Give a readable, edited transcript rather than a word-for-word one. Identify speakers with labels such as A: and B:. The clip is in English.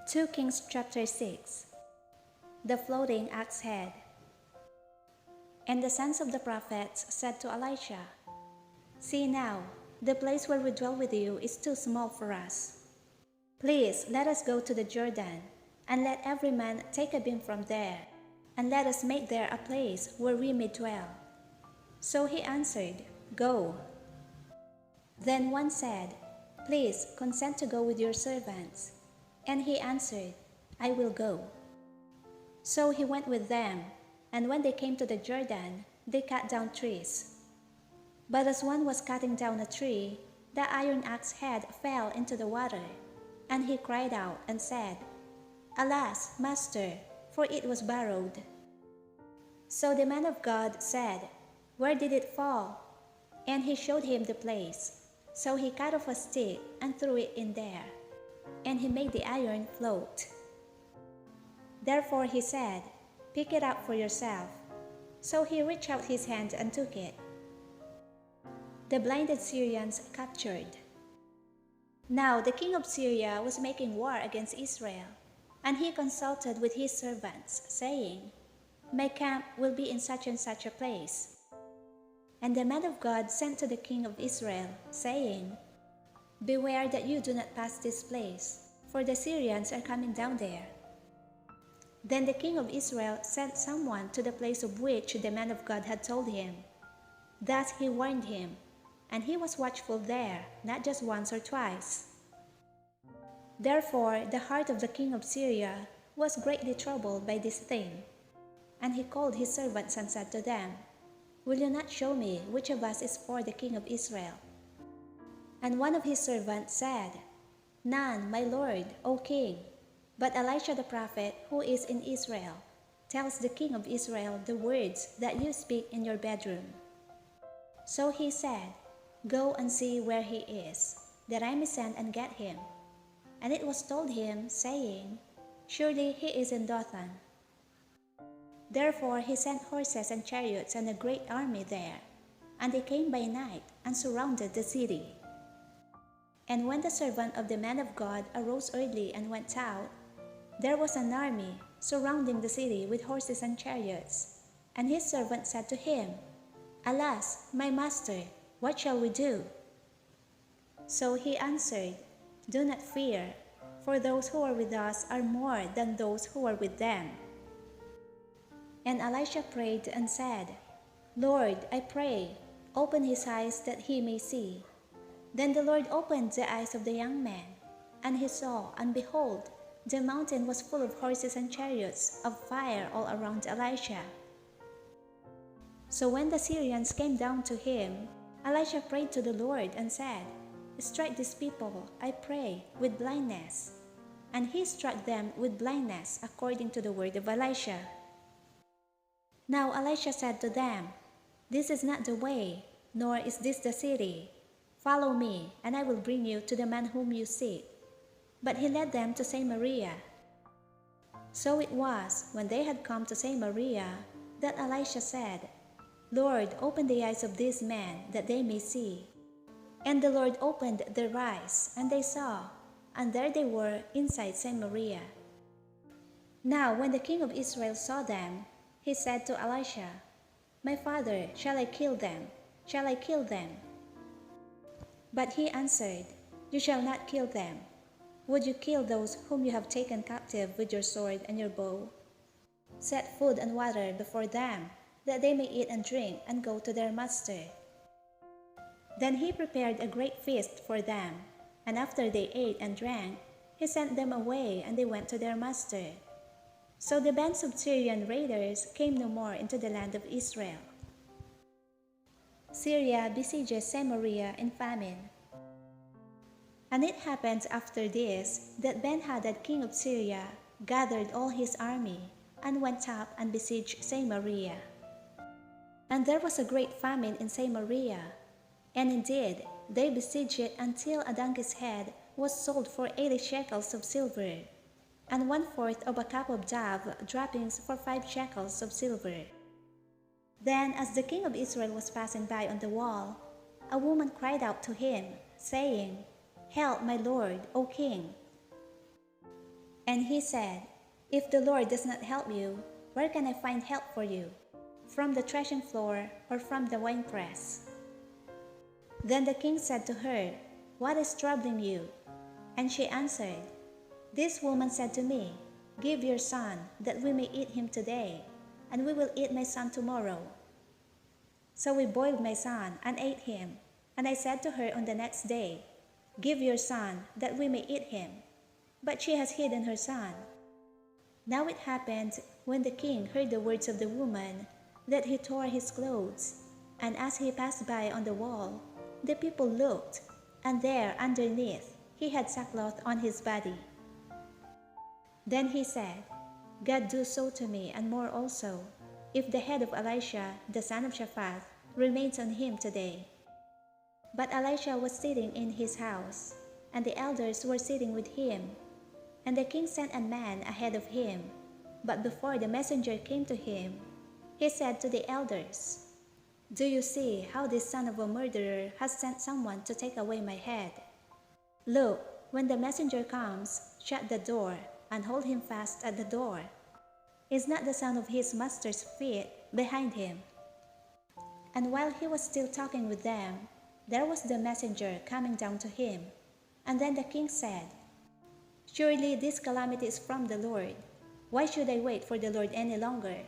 A: 2 Kings chapter 6. The floating axe head. And the sons of the prophets said to Elisha, "See now, the place where we dwell with you is too small for us. Please let us go to the Jordan, and let every man take a beam from there, and let us make there a place where we may dwell." So he answered, "Go." Then one said, "Please consent to go with your servants." And he answered, "I will go." So he went with them, and when they came to the Jordan, they cut down trees. But as one was cutting down a tree, the iron axe head fell into the water, and he cried out and said, "Alas, master, for it was borrowed." So the man of God said, "Where did it fall?" And he showed him the place. So he cut off a stick and threw it in there, and he made the iron float. Therefore he said, "Pick it up for yourself." So he reached out his hand and took it. The blinded Syrians captured. Now the king of Syria was making war against Israel, and he consulted with his servants, saying, "My camp will be in such and such a place." And the man of God sent to the king of Israel, saying, "Beware that you do not pass this place, for the Syrians are coming down there." Then the king of Israel sent someone to the place of which the man of God had told him. Thus he warned him, and he was watchful there, not just once or twice. Therefore the heart of the king of Syria was greatly troubled by this thing. And he called his servants and said to them, "Will you not show me which of us is for the king of Israel?" And one of his servants said, "None, my lord, O king. But Elisha the prophet, who is in Israel, tells the king of Israel the words that you speak in your bedroom." So he said, "Go and see where he is, that I may send and get him." And it was told him, saying, "Surely he is in Dothan." Therefore he sent horses and chariots and a great army there, and they came by night and surrounded the city. And when the servant of the man of God arose early and went out, there was an army surrounding the city with horses and chariots. And his servant said to him, "Alas, my master, what shall we do?" So he answered, "Do not fear, for those who are with us are more than those who are with them." And Elisha prayed and said, "Lord, I pray, open his eyes that he may see." Then the Lord opened the eyes of the young man, and he saw, and behold, the mountain was full of horses and chariots of fire all around Elisha. So when the Syrians came down to him, Elisha prayed to the Lord and said, "Strike these people, I pray, with blindness." And he struck them with blindness according to the word of Elisha. Now Elisha said to them, "This is not the way, nor is this the city. Follow me, and I will bring you to the man whom you seek." But he led them to Samaria. So it was, when they had come to Samaria, that Elisha said, "Lord, open the eyes of these men, that they may see." And the Lord opened their eyes, and they saw, and there they were inside Samaria. Now when the king of Israel saw them, he said to Elisha, "My father, shall I kill them? Shall I kill them?" But he answered, "You shall not kill them. Would you kill those whom you have taken captive with your sword and your bow? Set food and water before them, that they may eat and drink and go to their master." Then he prepared a great feast for them, and after they ate and drank, he sent them away, and they went to their master. So the bands of Syrian raiders came no more into the land of Israel. Syria besieges Samaria in famine. And it happened after this that Ben-Hadad king of Syria gathered all his army and went up and besieged Samaria. And there was a great famine in Samaria, and indeed they besieged it until a donkey's head was sold for 80 shekels of silver, and 1/4 of a cup of dove droppings for 5 shekels of silver. Then as the king of Israel was passing by on the wall, a woman cried out to him, saying, "Help, my lord, O king." And he said, "If the Lord does not help you, where can I find help for you? From the threshing floor or from the winepress?" Then the king said to her, "What is troubling you?" And she answered, "This woman said to me, 'Give your son, that we may eat him today, and we will eat my son tomorrow.' So we boiled my son and ate him. And I said to her on the next day, 'Give your son, that we may eat him.' But she has hidden her son." Now it happened, when the king heard the words of the woman, that he tore his clothes. And as he passed by on the wall, the people looked, and there underneath he had sackcloth on his body. Then he said, "God do so to me and more also, if the head of Elisha the son of Shaphat remains on him today." But Elisha was sitting in his house, and the elders were sitting with him. And the king sent a man ahead of him. But before the messenger came to him, he said to the elders, "Do you see how this son of a murderer has sent someone to take away my head? Look, when the messenger comes, shut the door and hold him fast at the door. Is not the sound of his master's feet behind him?" And while he was still talking with them, there was the messenger coming down to him. And then the king said, "Surely this calamity is from the Lord. Why should I wait for the Lord any longer?